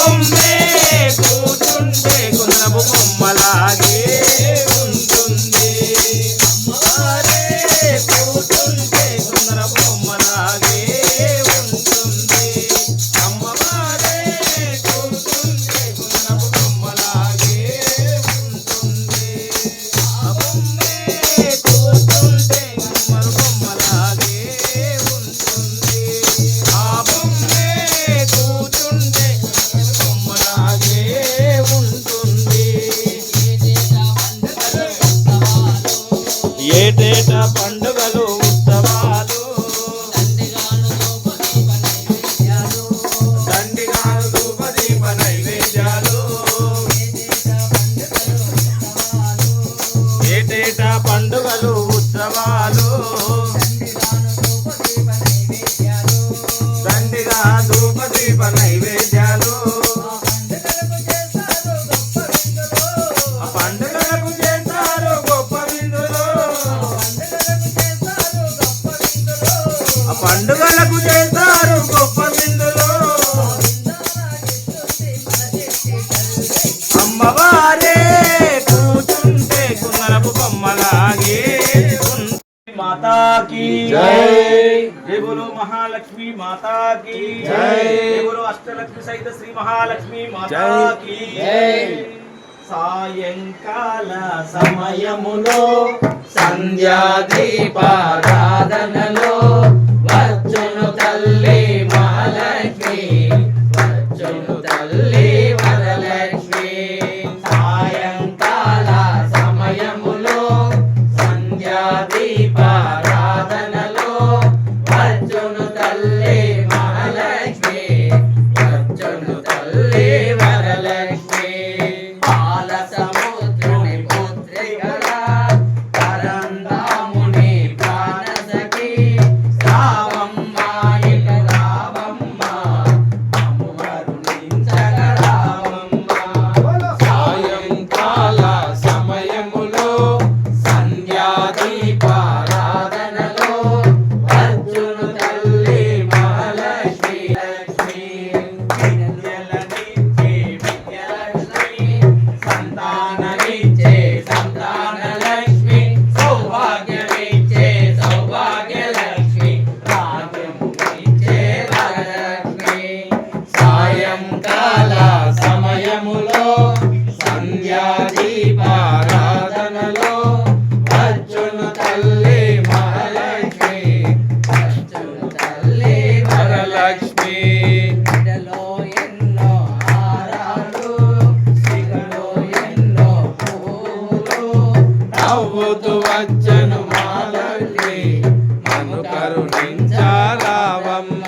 బొమ్మే కూర్చుంటే గుండ్రపు బొమ్మలాగే ఉంటుంది అమ్మవారే కూర్చుంటే గుండ్రపు బొమ్మలాగే ఉంటుంది అమ్మవారే కూర్చుంటే గుండ్రపు బొమ్మలాగే ఉంటుంది ఆ బొమ్మే కూర్చుంటే గుండ్రపు బొమ్మలాగే ఉంటుంది ఆ బొమ్మే కూర్చుంటే బొమ్మలాగే ఉంటుంది ఏటేటా పండుగలు ఉత్సవాలు దండిగాను ధూపదీప నైవేద్యాలు ఏటేటా పండుగలు ఉత్సవాలు దండిగా ధూపదీప నైవేద్యాలు ఆ పండుగలకు చేస్తారు గొప్ప విందులు ఆ పండుగలకు చేస్తారు గొప్ప విందులు అమ్మవారే కూర్చుంటే గుండ్రపు బొమ్మలాగే మాతాకి జై జై బోలో महालक्ष्मी माता की जय जय बोलो अष्टलक्ष्मी सहित श्री महालक्ष्मी माता की जय సాయంకాల సమయములో సంధ్యా దీపారాధనలో వచ్చును తల్లి మహాలక్ష్మి వచ్చును తల్లి వరలక్ష్మి సాయంకాల సమయములో సంధ్యా దీపారాధనలో వచ్చును తల్లి మహాలక్ష్మి వచ్చును తల్లి వరలక్ష్మి పాల సముద్రుని పుత్రికల పరంధాముని ప్రాణసఖి రావమ్మ ఇక రావమ్మ మమ్ము కరుణించగ రావమ్మ సాయంకాల సమయములో సంధ్యా దీపారాధనలో వచ్చును తల్లి మహాలక్ష్మి లక్ష్మి విద్యలనిచ్చే విద్యలక్ష్మి సంతానమిచ్చే సంతానలక్ష్మి సౌభాగ్యమిచ్చే సౌభాగ్యలక్ష్మి రాజ్యమునిచ్చే వరలక్ష్మి సాయంకాల సమయములో సంధ్యా దీపారాధనలో వచ్చును తల్లి మహాలక్ష్మి వచ్చును తల్లి వరలక్ష్మి ఇడలో ఎన్నో హారాలు సిగలో ఎన్నో పూలు నవ్వుతూ వచ్చను మహాలక్ష్మి మను కరుణించారావమ్మ